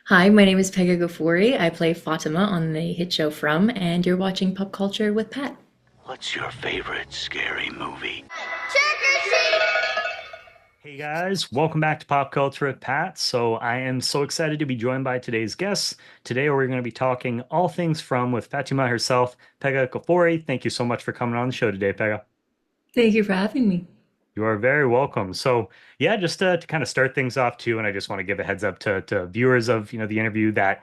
Hi, my name is Pegah Ghafoori. I play Fatima on the hit show From, and you're watching Pop Culture with Pat. What's your favorite scary movie? Hey guys, welcome back to Pop Culture with Pat. So I am so excited to be joined by today's guests. Today we're going to be talking all things from with Fatima herself, Pegah Ghafoori. Thank you so much for coming on the show today, Pegah. Thank you for having me. You are very welcome. So yeah, just to kind of start things off too, and I just want to give a heads up to viewers of the interview that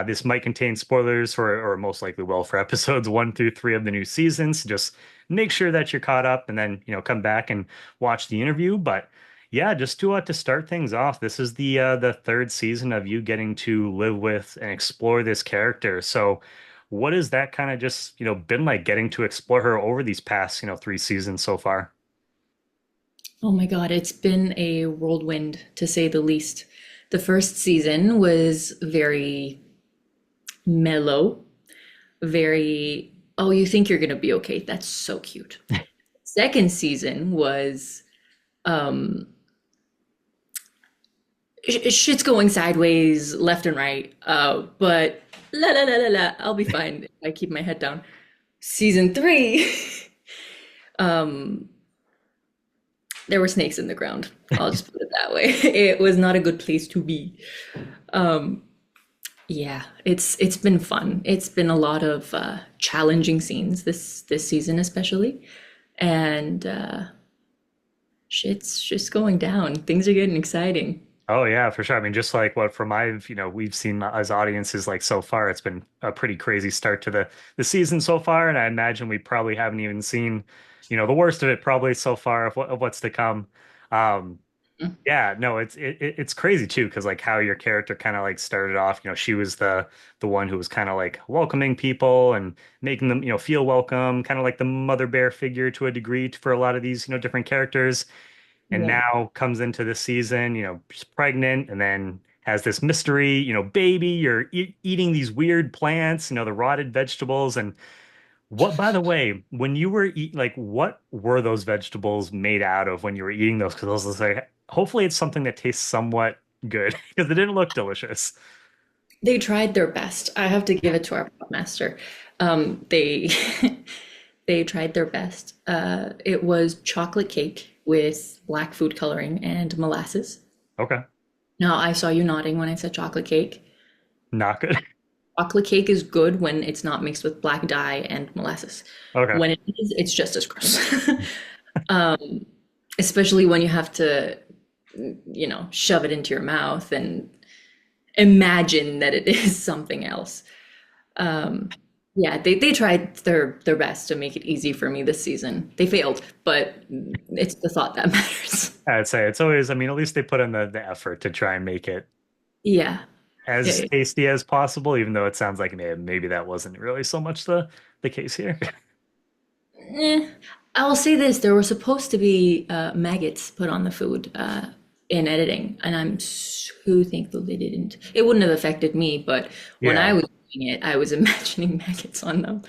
this might contain spoilers for, or most likely will, for episodes 1 through 3 of the new season. So just make sure that you're caught up, and then come back and watch the interview. But yeah, just to start things off, this is the third season of you getting to live with and explore this character. So what has that kind of just been like getting to explore her over these past 3 seasons so far? Oh my God, it's been a whirlwind to say the least. The first season was very mellow, very, oh, you think you're gonna be okay. That's so cute. Second season was um shit's going sideways left and right. But la la la la la, I'll be fine if I keep my head down. Season three, um there were snakes in the ground. I'll just put it that way. It was not a good place to be. Um, yeah, it's been fun. It's been a lot of challenging scenes this season, especially, and shit's just going down. Things are getting exciting. Oh yeah, for sure. I mean, just like what from we've seen as audiences like so far, it's been a pretty crazy start to the season so far, and I imagine we probably haven't even seen, the worst of it probably so far of what's to come. Um, yeah, no, it's crazy too, because like how your character kind of like started off, she was the one who was kind of like welcoming people and making them, feel welcome, kind of like the mother bear figure to a degree for a lot of these, different characters, and Yeah. now comes into the season, she's pregnant and then has this mystery, baby, you're eating these weird plants, the rotted vegetables. And what, by the way, when you were like, what were those vegetables made out of when you were eating those? Because I was like, hopefully it's something that tastes somewhat good because it didn't look delicious. They tried their best. I have to give it to our pop master. They they tried their best. It was chocolate cake with black food coloring and molasses. Okay. Now, I saw you nodding when I said chocolate cake. Not good. Chocolate cake is good when it's not mixed with black dye and molasses. Okay. When it is, it's just as gross. Um, especially when you have to, shove it into your mouth and imagine that it is something else. Um, yeah, they tried their best to make it easy for me this season. They failed, but it's the thought that matters. I'd say it's always, I mean, at least they put in the effort to try and make it Yeah. Yeah, as yeah. tasty as possible, even though it sounds like maybe that wasn't really so much the case here. Eh, I'll say this, there were supposed to be maggots put on the food in editing, and I'm so thankful they didn't. It wouldn't have affected me, but when I Yeah. was doing it, I was imagining maggots on them.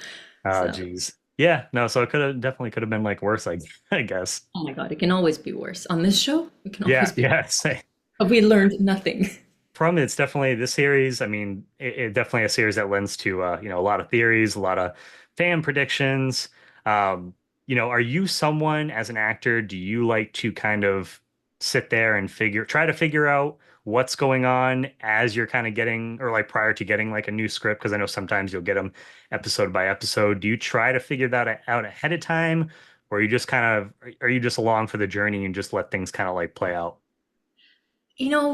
Oh, So, geez. Yeah, no, so it could have been like worse, I guess. oh my God, it can always be worse. On this show, it can Yeah, always be yeah. worse. Say But we learned nothing. from it's definitely this series. I mean, it definitely a series that lends to a lot of theories, a lot of fan predictions. Um, are you someone as an actor, do you like to kind of sit there and try to figure out what's going on as you're kind of getting, or like prior to getting like a new script? Because I know sometimes you'll get them episode by episode. Do you try to figure that out ahead of time, or you just kind of are you just along for the journey and just let things kind of like play out?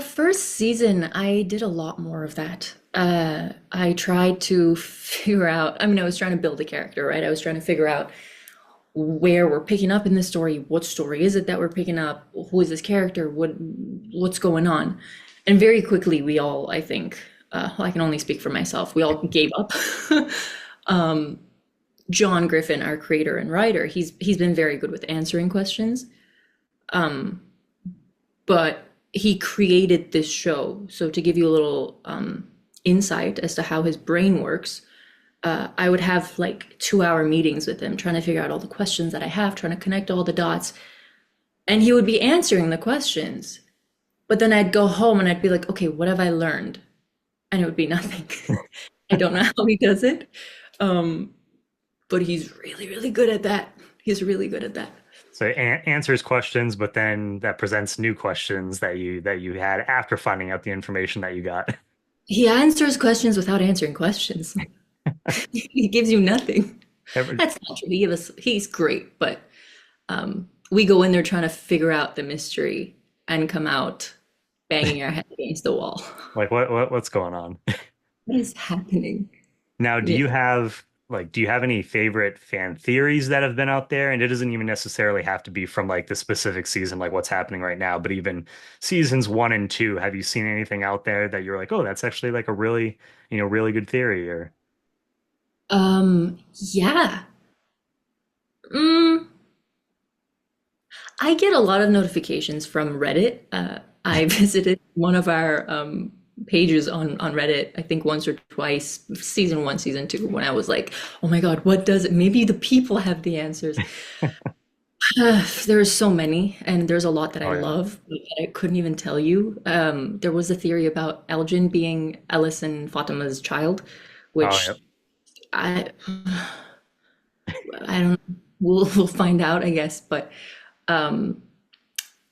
First season, I did a lot more of that. I tried to figure out, I mean, I was trying to build a character, right? I was trying to figure out where we're picking up in the story. What story is it that we're picking up? Who is this character? What's going on? And very quickly, we all, I think, well, I can only speak for myself. We all gave up. um, John Griffin, our creator and writer, he's been very good with answering questions, but he created this show. So to give you a little insight as to how his brain works, I would have like 2 hour meetings with him, trying to figure out all the questions that I have, trying to connect all the dots. And he would be answering the questions. But then I'd go home and I'd be like, okay, what have I learned? and it would be nothing. I don't know how he does it. Um, but he's really, really good at that. He's really good at that. So it answers questions, but then that presents new questions that you had after finding out the information that you got. He answers questions without answering questions. He gives you nothing. Ever- That's not true. He's great, but we go in there trying to figure out the mystery and come out banging our head against the wall. like what's going on? What is happening? Now, Yeah. do you have any favorite fan theories that have been out there? And it doesn't even necessarily have to be from like the specific season, like what's happening right now, but even seasons one and two, have you seen anything out there that you're like, oh, that's actually like a really, really good theory or Yeah. Mm, I get a lot of notifications from Reddit. I visited one of our pages on Reddit, I think once or twice, season one, season two, when I was like, oh my God, what does it? Maybe the people have the answers. There's so many, and there's a lot that I oh yeah. love that I couldn't even tell you. There was a theory about Elgin being Ellis and Fatima's child, Oh yeah. which I I don't. We'll find out, I guess. But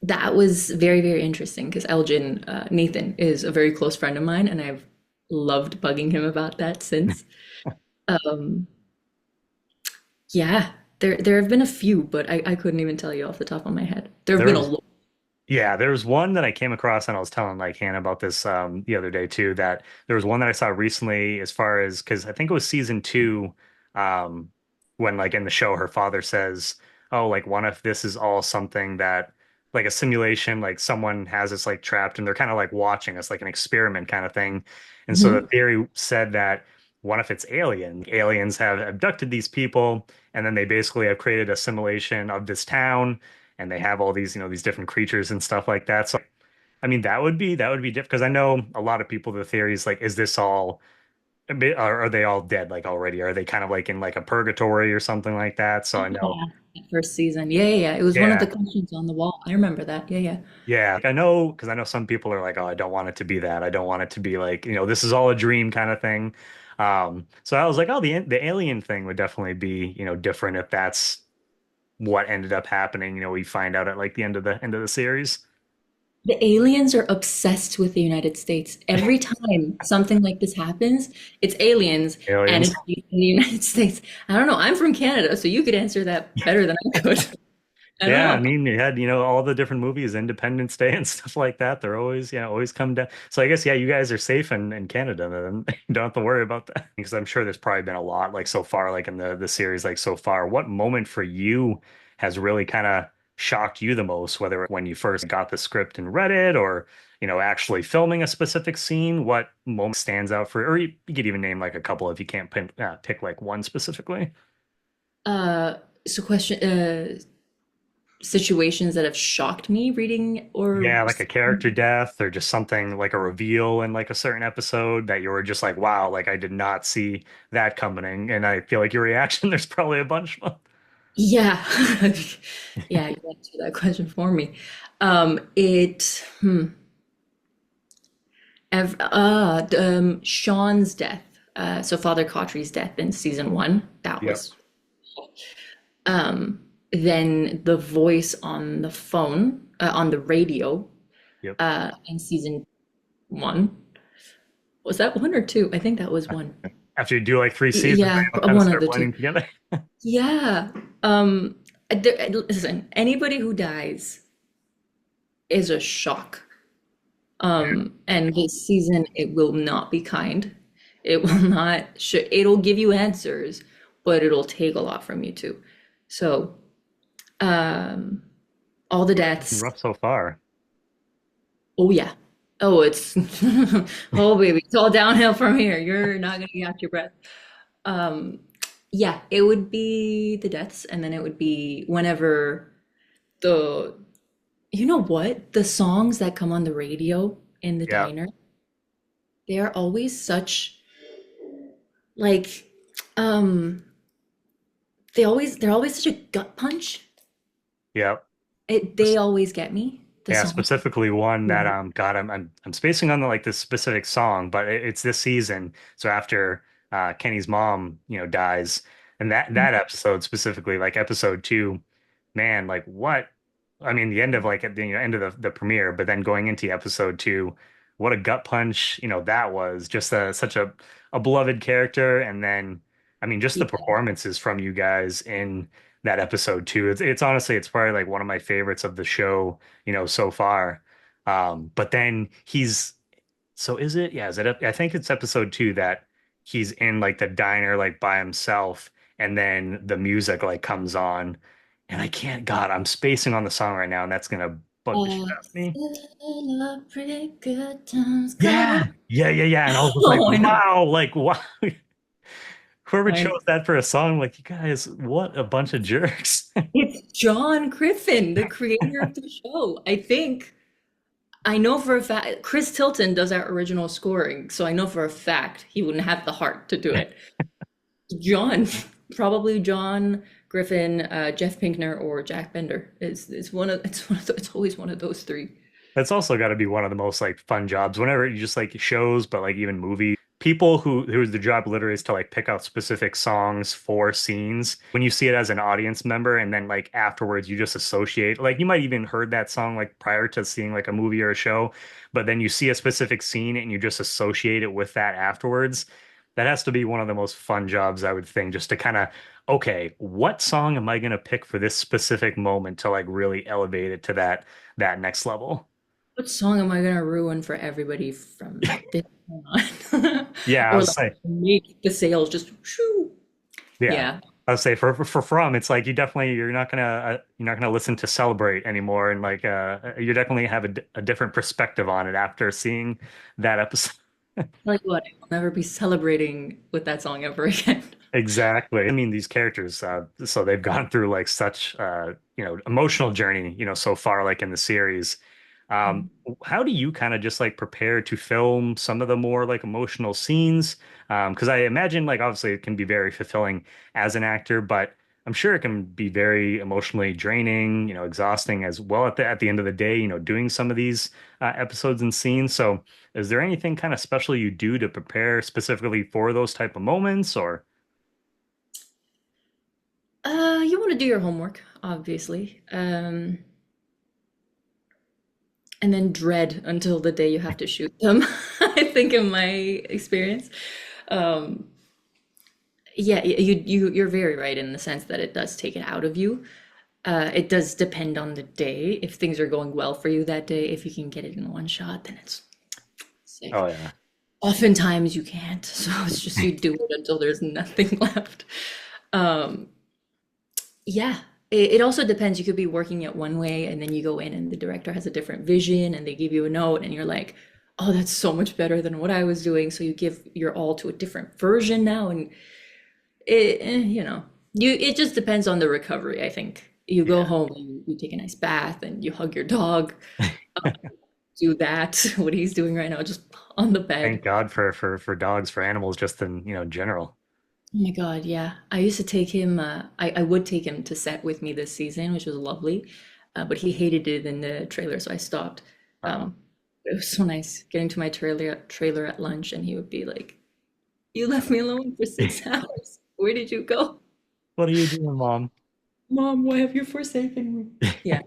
that was very, very interesting because Elgin, Nathan, is a very close friend of mine, and I've loved bugging him about that since. Um, yeah, there have been a few, but I couldn't even tell you off the top of my head. There have There been a was lot. Yeah, there was one that I came across, and I was telling like Hannah about this the other day too. That there was one that I saw recently, as far as because I think it was season two, um, when like in the show, her father says, "Oh, like what if this is all something that like a simulation, like someone has us like trapped, and they're kind of like watching us, like an experiment kind of thing." And so the Mhm. theory said that what if it's alien? Aliens have abducted these people, and then they basically have created a simulation of this town and they have all these, these different creatures and stuff like that. So, I mean, that would be different because I know a lot of people, the theory is like, is this all, are they all dead like already? Are they kind of like in like a purgatory or something like that? So I know, Yeah, that first season. Yeah, yeah, yeah. It was one of the yeah, questions on the wall. I remember that. Yeah, yeah. yeah. Like, I know because I know some people are like, oh, I don't want it to be that. I don't want it to be like, this is all a dream kind of thing. So I was like, oh, the alien thing would definitely be, different if that's what ended up happening. We find out at like the end of the series. The aliens are obsessed with the United States. Every time something like this happens, it's aliens and Aliens. it's in the United States. I don't know. I'm from Canada, so you could answer that better than I could. I don't Yeah, I know. mean, you had, all the different movies, Independence Day and stuff like that. They're always, always come down. So I guess, yeah, you guys are safe in Canada, then you don't have to worry about that. Because I'm sure there's probably been a lot, like so far, like in the series, like so far. What moment for you has really kind of shocked you the most, whether when you first got the script and read it, or actually filming a specific scene? What moment stands out for, or you could even name like a couple if you can't pick like one specifically. Uh, so question, situations that have shocked me reading or Yeah, like a character death or just something like a reveal in like a certain episode that you were just like, wow, like I did not see that coming. And I feel like your reaction, there's probably a bunch of them. yeah. Yeah, you answered that question for me. It Sean's death. So Father Cautry's death in season one. That Yep. was then the voice on the phone, on the radio, Yep. in season one. Was that one or two? I think that was one. After you do like three seasons, they Yeah, all kind of one of start the two. blending together. Yeah. Listen, anybody who dies is a shock. And this season, it will not be kind. It will not, it'll give you answers, but it'll take a lot from you too. So, um, all the deaths. Rough so far. Oh yeah. Oh, it's oh baby, it's all downhill from here. You're not gonna catch your breath. Um, yeah, it would be the deaths, and then it would be whenever the you know what? The songs that come on the radio in the Yeah. diner, they are always such like um they're always such a gut punch. Yep. They always get me. The Yeah, song. specifically one that Mhm. God, I'm spacing on the like this specific song, but it's this season. So after Kenny's mom, dies, and that episode specifically, like episode two, man, like what? I mean, the end of like at the end of the premiere, but then going into episode two, what a gut punch, that was just such a beloved character, and then I mean, just the Yeah. performances from you guys in that episode too. It's honestly it's probably like one of my favorites of the show, so far. But then so is it? Yeah, is it? I think it's episode two that he's in like the diner like by himself, and then the music like comes on, and I can't. God, I'm spacing on the song right now, and that's gonna bug the shit out of me. Celebrate good times Yeah, come. yeah. And I was just like, Oh, I know. wow, like wow. Whoever I know. chose that for a song, like you guys, what a bunch of jerks. It's John Griffin, the creator of the show. I know for a fact, Chris Tilton does our original scoring, so I know for a fact he wouldn't have the heart to do it. John, probably John Griffin, Jeff Pinkner, or Jack Bender. It's always one of those three. That's also got to be one of the most like fun jobs whenever you just like shows, but like even movies. People whose the job literally is to like pick out specific songs for scenes. When you see it as an audience member and then like afterwards you just associate like you might even heard that song like prior to seeing like a movie or a show, but then you see a specific scene and you just associate it with that afterwards. That has to be one of the most fun jobs I would think just to kind of okay, what song am I gonna pick for this specific moment to like really elevate it to that next level? What song am I gonna ruin for everybody from this point on? Yeah, I Or was like saying, make the sales just shoo. yeah, Yeah. I would say for From, it's like you're not gonna listen to Celebrate anymore, and like you definitely have a different perspective on it after seeing that episode. Tell you what, I will never be celebrating with that song ever again. Exactly. I mean, these characters, so they've gone through like such, emotional journey, so far, like in the series. Um, how do you kind of just like prepare to film some of the more like emotional scenes? Because I imagine like obviously it can be very fulfilling as an actor, but I'm sure it can be very emotionally draining, exhausting as well at the end of the day, doing some of these episodes and scenes. So, is there anything kind of special you do to prepare specifically for those type of moments, or? You want to do your homework, obviously. And then dread until the day you have to shoot them, I think in my experience. Um, yeah, you're very right in the sense that it does take it out of you. It does depend on the day. If things are going well for you that day, if you can get it in one shot, then it's sick. Oh yeah. Oftentimes you can't, so it's just you do it until there's nothing left. Um, yeah, it also depends. You could be working it one way, and then you go in, and the director has a different vision, and they give you a note, and you're like, "Oh, that's so much better than what I was doing." So you give your all to a different version now, and it just depends on the recovery, I think. You go Yeah. home, you take a nice bath, and you hug your dog. Do that, what he's doing right now, just on the Thank bed. God for dogs, for animals, just in, general. Oh my God, yeah. I used to take him, I would take him to set with me this season, which was lovely. But he hated it in the trailer, so I stopped. Oh, It was so nice getting to my trailer at lunch, and he would be like, "You left me alone for 6 hours. Where did you go? what are you doing, Mom? Mom, why have you forsaken me?" Yeah,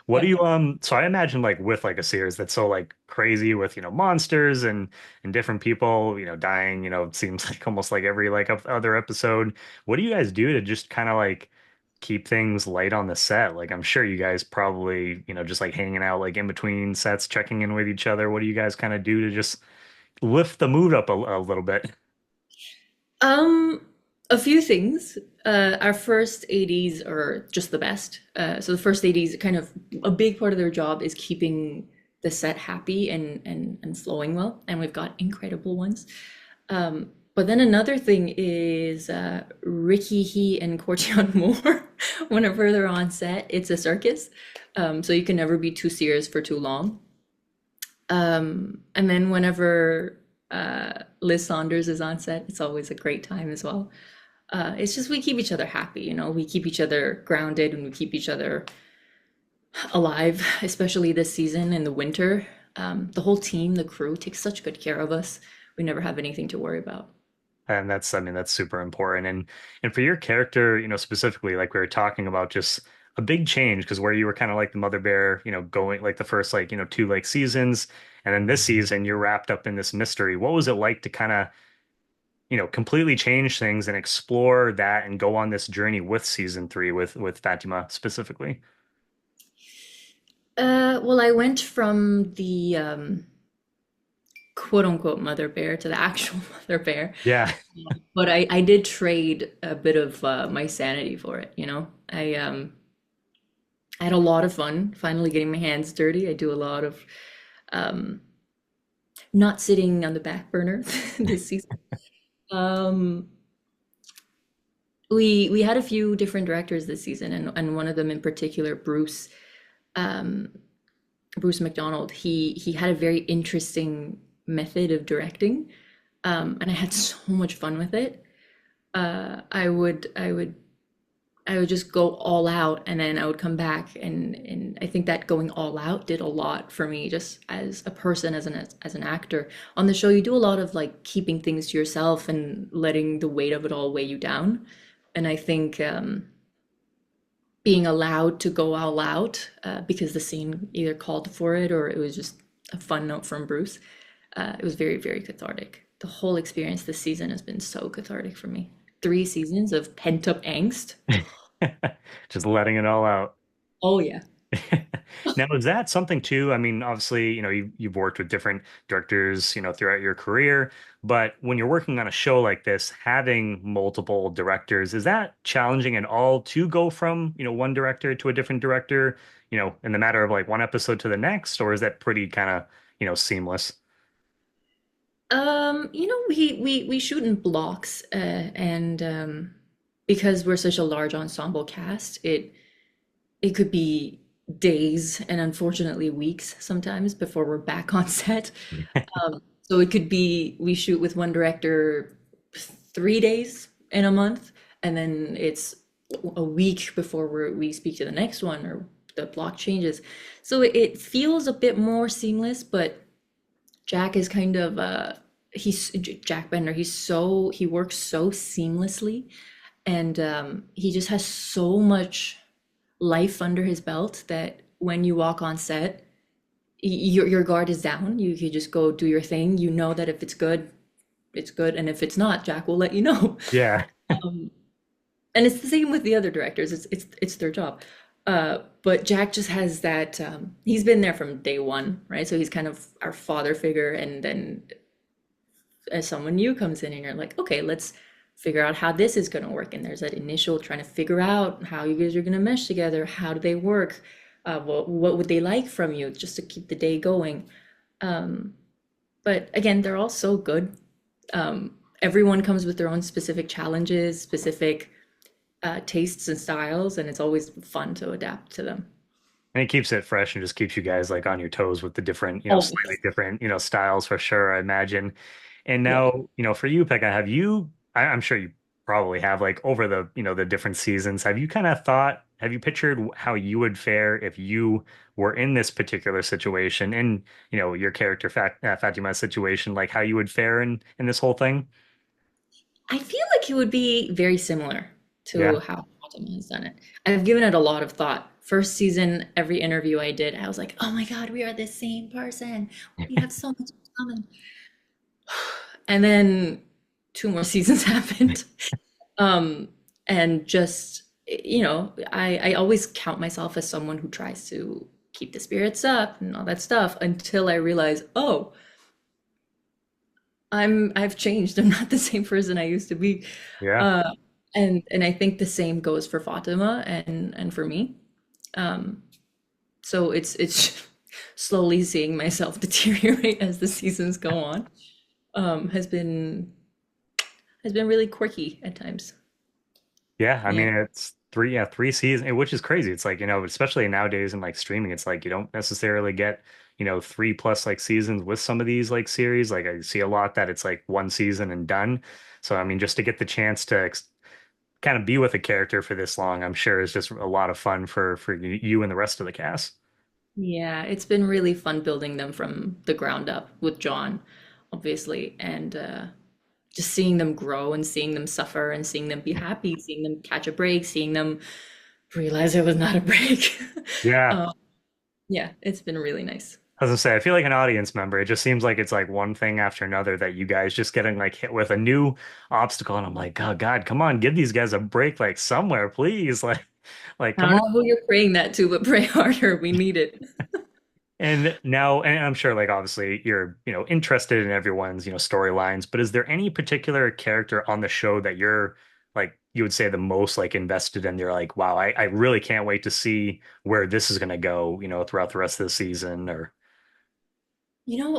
What do yeah. you so I imagine like with like a series that's so like crazy with, monsters and different people, dying, it seems like almost like every like other episode. What do you guys do to just kind of like keep things light on the set? Like I'm sure you guys probably, just like hanging out like in between sets, checking in with each other. What do you guys kind of do to just lift the mood up a little bit? Um, a few things. Our first ADs are just the best. So the first ADs, kind of a big part of their job is keeping the set happy and flowing well, and we've got incredible ones. But then another thing is Ricky, he, and Courtney Moore. Whenever they're on set, it's a circus, so you can never be too serious for too long. And then whenever Liz Saunders is on set, it's always a great time as well. It's just we keep each other happy, we keep each other grounded and we keep each other alive, especially this season in the winter. The whole team, the crew takes such good care of us. We never have anything to worry about. And that's, I mean, that's super important. And for your character, specifically, like we were talking about, just a big change because where you were kind of like the mother bear, going like the first like, two like seasons, and then this season you're wrapped up in this mystery. What was it like to kind of, completely change things and explore that and go on this journey with season three with Fatima specifically? Well, I went from the quote unquote mother bear to the actual mother bear. Yeah. But I did trade a bit of my sanity for it, you know. I had a lot of fun finally getting my hands dirty. I do a lot of um, not sitting on the back burner this season. Um, we had a few different directors this season, and one of them in particular, um, Bruce McDonald. He had a very interesting method of directing, and I had so much fun with it. I would just go all out, and then I would come back, and I think that going all out did a lot for me just as a person, as an actor. On the show, you do a lot of like keeping things to yourself and letting the weight of it all weigh you down. And I think being allowed to go all out because the scene either called for it or it was just a fun note from Bruce, it was very, very cathartic. The whole experience this season has been so cathartic for me. 3 seasons of pent-up angst. Just letting it all out. Oh yeah. Now, is that something too? I mean, obviously, you've worked with different directors, throughout your career, but when you're working on a show like this, having multiple directors, is that challenging at all to go from, one director to a different director, in the matter of like one episode to the next, or is that pretty kind of, seamless? We shoot in blocks, and because we're such a large ensemble cast, it could be days and unfortunately weeks sometimes before we're back on set. So it could be we shoot with one director 3 days in a month, and then it's a week before we speak to the next one or the block changes. So it feels a bit more seamless, but Jack is kind of he's Jack Bender. He works so seamlessly, and he just has so much life under his belt that when you walk on set, your guard is down. You just go do your thing. You know that if it's good, it's good, and if it's not, Jack will let you know. Yeah. And it's the same with the other directors. It's their job. But Jack just has that. He's been there from day one, right? So he's kind of our father figure, and then as someone new comes in, and you're like, okay, let's figure out how this is going to work. And there's that initial trying to figure out how you guys are going to mesh together. How do they work? What would they like from you just to keep the day going? But again, they're all so good. Everyone comes with their own specific challenges, specific tastes and styles, and it's always fun to adapt to them. And it keeps it fresh and just keeps you guys like on your toes with the different, slightly Always. different, styles for sure, I imagine. And Yeah. now, for you, Pekka, I'm sure you probably have like over the, the different seasons, have you kind of thought, have you pictured how you would fare if you were in this particular situation in, your character Fatima's situation, like how you would fare in this whole thing? I feel like it would be very similar to Yeah. how Fatima has done it. I've given it a lot of thought. First season, every interview I did, I was like, oh my God, we are the same person. We have so much in common. And then two more seasons happened. Um, and just, I always count myself as someone who tries to keep the spirits up and all that stuff until I realize, oh, I've changed. I'm not the same person I used to be. Yeah. Uh, and I think the same goes for Fatima and for me. Um, so it's slowly seeing myself deteriorate as the seasons go on. Has been really quirky at times. Yeah, I Yeah. mean it's three seasons, which is crazy. It's like, especially nowadays in like streaming, it's like you don't necessarily get, 3+ like seasons with some of these like series. Like I see a lot that it's like one season and done. So I mean, just to get the chance to kind of be with a character for this long, I'm sure is just a lot of fun for you and the rest of the cast. Yeah, it's been really fun building them from the ground up with John, obviously, and just seeing them grow and seeing them suffer and seeing them be happy, seeing them catch a break, seeing them realize it was not a break. Yeah. Um, yeah, it's been really nice. I was gonna say, I feel like an audience member. It just seems like it's like one thing after another that you guys just getting like hit with a new obstacle, and I'm like, oh God, come on, give these guys a break, like somewhere, please, like I come don't on. know who you're praying that to, but pray harder. We need it. And now, and I'm sure, like obviously, you're interested in everyone's storylines, but is there any particular character on the show that you're like you would say the most like invested in? You're like, wow, I really can't wait to see where this is gonna go, throughout the rest of the season, or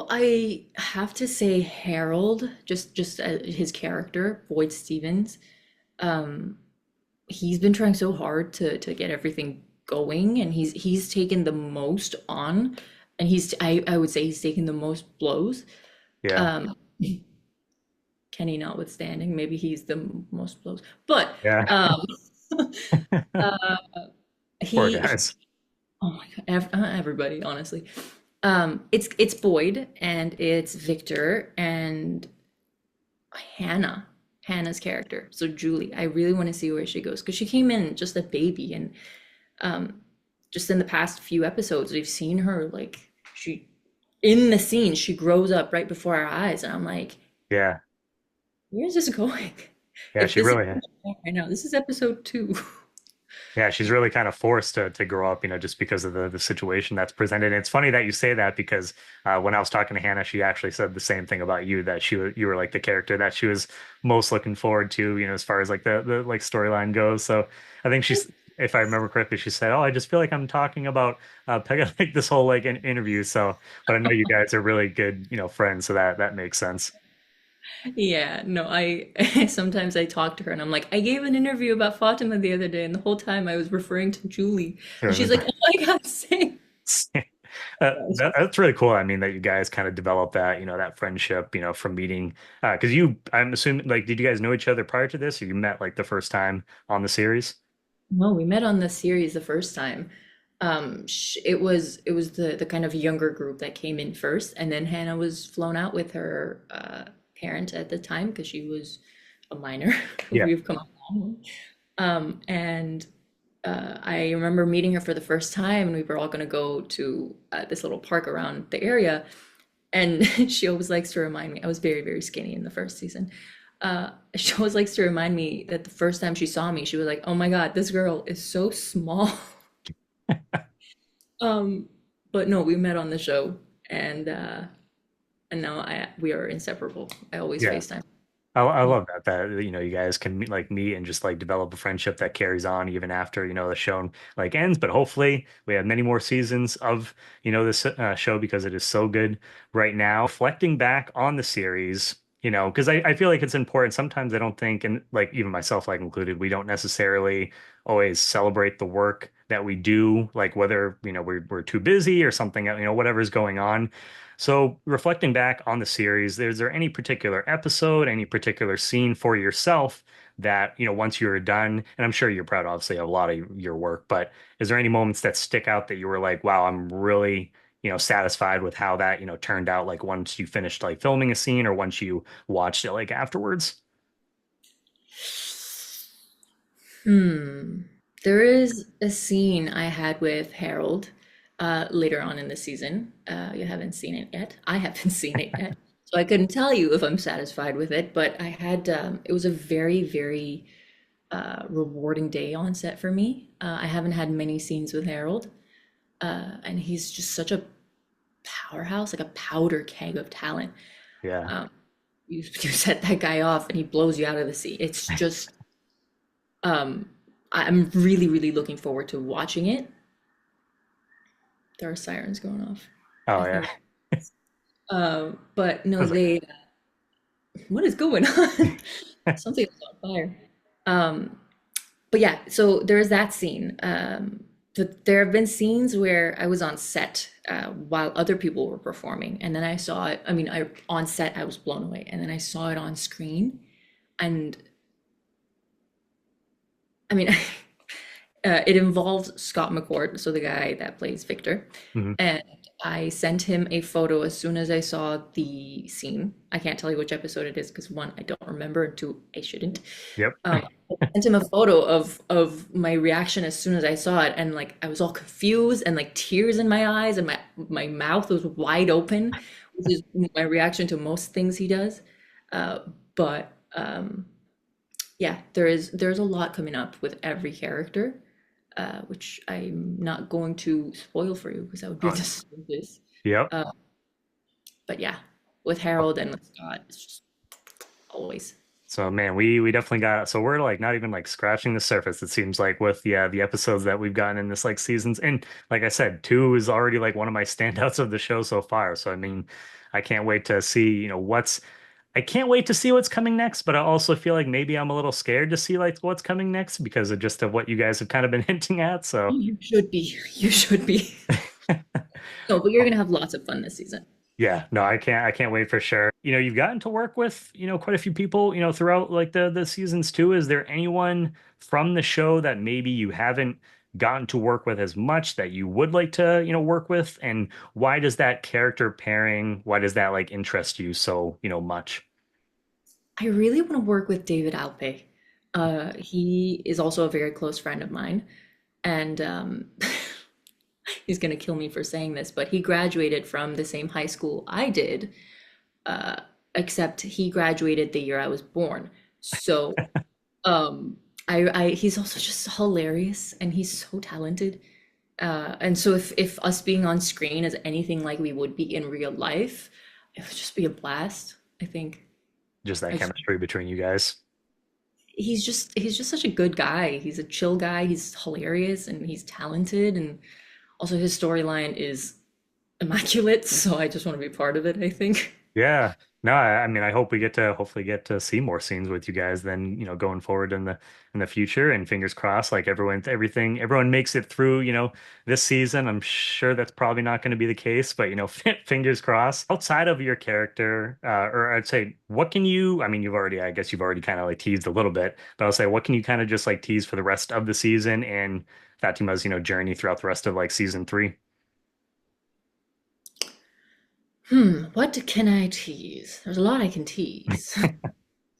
I have to say Harold, just his character, Boyd Stevens. Um, he's been trying so hard to get everything going, and he's taken the most on, and I would say he's taken the most blows. yeah, Um, Kenny notwithstanding, maybe he's the most blows, but yeah, um, uh, poor he guys. oh my God, everybody, honestly. It's Boyd and it's Victor and Hannah, Hannah's character. So Julie, I really want to see where she goes because she came in just a baby, and um, just in the past few episodes, we've seen her like she in the scene, she grows up right before our eyes, and I'm like, Yeah, where's this going? yeah, If she this is really. right now, this is episode 2. Yeah, she's really kind of forced to grow up, just because of the situation that's presented. And it's funny that you say that because when I was talking to Hannah, she actually said the same thing about you, that you were like the character that she was most looking forward to, as far as like the like storyline goes. So I think she's, if I remember correctly, she said, "Oh, I just feel like I'm talking about Pegah like this whole like interview." So, but I know you guys are really good, friends, so that makes sense. Yeah, no, I sometimes I talk to her and I'm like, I gave an interview about Fatima the other day, and the whole time I was referring to Julie, and she's like, oh my God, same. That's really cool. I mean, that you guys kind of developed that, that friendship, from meeting. Because I'm assuming, like, did you guys know each other prior to this, or you met like the first time on the series? No, we met on the series the first time. It was the kind of younger group that came in first, and then Hannah was flown out with her parent at the time because she was a minor. Yeah. We've come a long way. And I remember meeting her for the first time, and we were all going to go to this little park around the area. And she always likes to remind me, I was very, very skinny in the first season. She always likes to remind me that the first time she saw me, she was like, "Oh my God, this girl is so small." Um, but no, we met on the show, and now I we are inseparable. I always Yeah. FaceTime. I love that you guys can meet and just like develop a friendship that carries on even after the show like ends. But hopefully we have many more seasons of this show because it is so good right now. Reflecting back on the series, because I feel like it's important. Sometimes I don't think, and like even myself like included, we don't necessarily always celebrate the work that we do, like whether we're too busy or something, whatever's going on. So, reflecting back on the series, is there any particular episode, any particular scene for yourself that, once you were done, and I'm sure you're proud, obviously, of a lot of your work, but is there any moments that stick out that you were like, wow, I'm really, satisfied with how that, turned out, like once you finished like filming a scene or once you watched it like afterwards? Hmm. There is a scene I had with Harold later on in the season. You haven't seen it yet. I haven't seen it yet. So I couldn't tell you if I'm satisfied with it, but it was a very, very rewarding day on set for me. I haven't had many scenes with Harold, and he's just such a powerhouse, like a powder keg of talent. Yeah. Um, you set that guy off and he blows you out of the sea. It's just, um, I'm really, really looking forward to watching it. There are sirens going off. Oh, I yeah. think, but I no, was like, what is going on? Something is on fire. Um, but yeah, so there is that scene. But there have been scenes where I was on set while other people were performing, and then I saw it. I mean, I on set I was blown away, and then I saw it on screen, and I mean, it involves Scott McCord, so the guy that plays Victor. Hmm. And I sent him a photo as soon as I saw the scene. I can't tell you which episode it is because one, I don't remember, and two, I shouldn't. Yep. I sent him a photo of my reaction as soon as I saw it, and like I was all confused and like tears in my eyes, and my mouth was wide open, which is my reaction to most things he does. Uh, but yeah, there's a lot coming up with every character, which I'm not going to spoil for you because that would be a Oh, disservice. yep. Uh, but yeah, with Harold and with Scott, it's just always. So man, we definitely got so we're like not even like scratching the surface, it seems like, with the episodes that we've gotten in this like seasons. And like I said, two is already like one of my standouts of the show so far. So I mean, I can't wait to see, I can't wait to see what's coming next, but I also feel like maybe I'm a little scared to see like what's coming next because of just of what you guys have kind of been hinting at. So You should be. You should be. No, but you're gonna have lots of fun this season. yeah, no, I can't wait for sure. You've gotten to work with, quite a few people, throughout like the seasons too. Is there anyone from the show that maybe you haven't gotten to work with as much that you would like to, work with? And why does that character pairing, why does that like interest you so, much? I really want to work with David Alpe. He is also a very close friend of mine, and he's gonna kill me for saying this, but he graduated from the same high school I did, uh, except he graduated the year I was born. So, he's also just hilarious, and he's so talented. And so if us being on screen is anything like we would be in real life, it would just be a blast, I think. Just that I just, chemistry between you guys. he's just such a good guy. He's a chill guy. He's hilarious and he's talented, and also his storyline is immaculate. So I just want to be part of it, I think. Yeah. No, I mean, I hope we get to hopefully get to see more scenes with you guys then, going forward in the future, and fingers crossed, like everyone makes it through, this season. I'm sure that's probably not going to be the case, but fingers crossed. Outside of your character, or I'd say, what can you, I mean, I guess you've already kind of like teased a little bit, but I'll say, what can you kind of just like tease for the rest of the season and Fatima's, journey throughout the rest of like season three? What can I tease? There's a lot I can tease.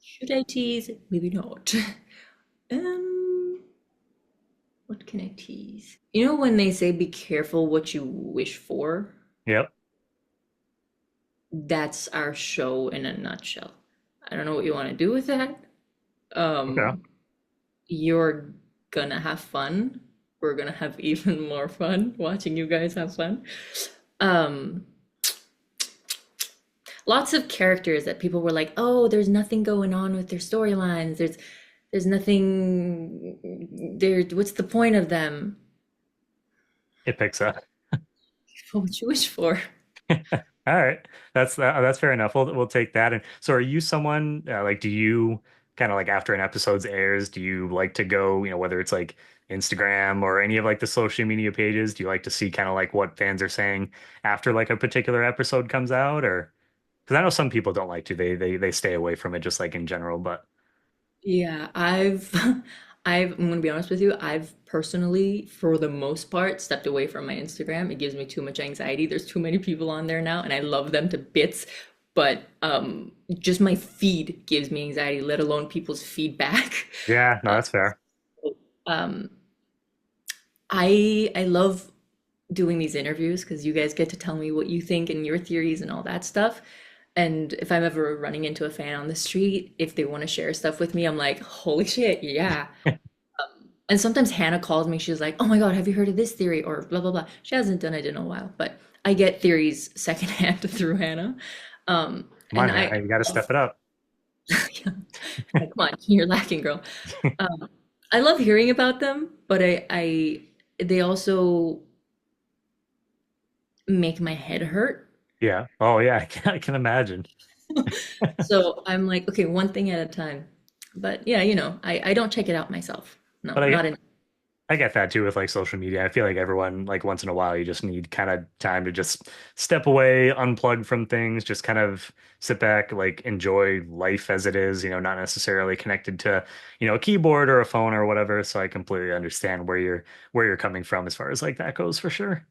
Should I tease? Maybe not. Um, what can I tease? You know when they say be careful what you wish for? Yep. That's our show in a nutshell. I don't know what you want to do with that. Okay. Um, you're gonna have fun. We're gonna have even more fun watching you guys have fun. Um, Lots of characters that people were like, "Oh, there's nothing going on with their storylines. There's nothing there. What's the point of them?" It picks up. What would you wish for? All right, that's fair enough. We'll take that. And so, are you someone like? Do you kind of like after an episode's airs? Do you like to go? Whether it's like Instagram or any of like the social media pages. Do you like to see kind of like what fans are saying after like a particular episode comes out, or because I know some people don't like to. They stay away from it just like in general. But Yeah, I'm gonna be honest with you. I've personally, for the most part, stepped away from my Instagram. It gives me too much anxiety. There's too many people on there now, and I love them to bits. But just my feed gives me anxiety, let alone people's feedback. yeah, no, that's fair. Um, I love doing these interviews because you guys get to tell me what you think and your theories and all that stuff. And if I'm ever running into a fan on the street, if they want to share stuff with me, I'm like, holy shit, yeah. And sometimes Hannah calls me, she's like, oh my God, have you heard of this theory? Or blah, blah, blah. She hasn't done it in a while, but I get theories secondhand through Hannah. Come And on, I, Hannah, you got to step it up. yeah, come on, you're lacking, girl. Um, I love hearing about them, but they also make my head hurt. Yeah. Oh yeah, I can imagine. So I'm like, okay, one thing at a time. But yeah, I don't check it out myself. No, But I not in. I get that too with like social media. I feel like everyone, like once in a while, you just need kind of time to just step away, unplug from things, just kind of sit back, like enjoy life as it is, not necessarily connected to, a keyboard or a phone or whatever. So I completely understand where you're coming from as far as like that goes for sure.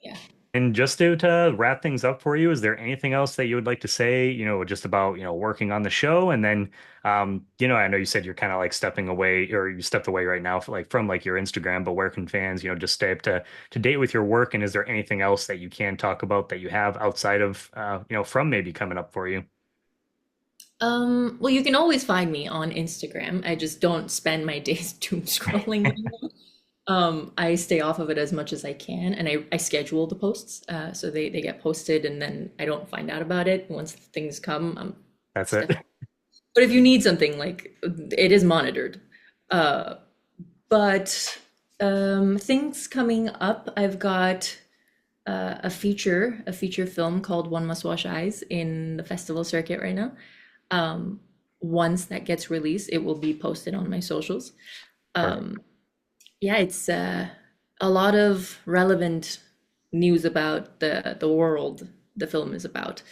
Yeah. And just to wrap things up for you, is there anything else that you would like to say, just about, working on the show? And then, I know you said you're kind of like stepping away or you stepped away right now from like your Instagram, but where can fans, just stay up to date with your work? And is there anything else that you can talk about that you have outside of, from maybe coming up for you? Well, you can always find me on Instagram. I just don't spend my days doom scrolling right now. I stay off of it as much as I can, and I schedule the posts, so they get posted, and then I don't find out about it once things come. That's it. Step. But if you need something, like it is monitored. Uh, but things coming up, I've got a feature film called One Must Wash Eyes in the festival circuit right now. Um, Once that gets released, it will be posted on my socials. Perfect. Yeah, it's a lot of relevant news about the world the film is about.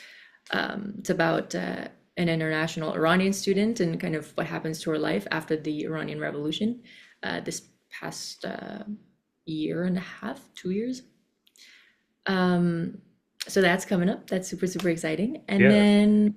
It's about an international Iranian student and kind of what happens to her life after the Iranian Revolution, this past year and a half, 2 years. Um, so that's coming up. That's super, super exciting. And Yeah. then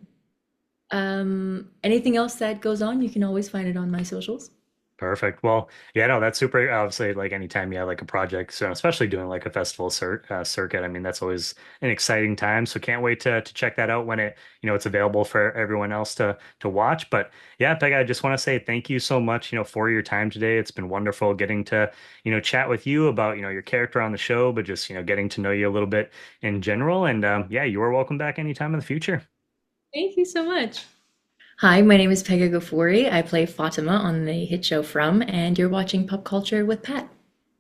anything else that goes on, you can always find it on my socials. Perfect. Well, yeah, no, that's super. Obviously, like anytime you have like a project, so especially doing like a festival circuit, I mean, that's always an exciting time. So can't wait to check that out when it's available for everyone else to watch. But yeah, Peg, I just want to say thank you so much, for your time today. It's been wonderful getting to, chat with you about, your character on the show, but just, getting to know you a little bit in general. And yeah, you are welcome back anytime in the future. Thank you so much. Hi, my name is Pegah Ghafoori. I play Fatima on the hit show From, and you're watching Pop Culture with Pat.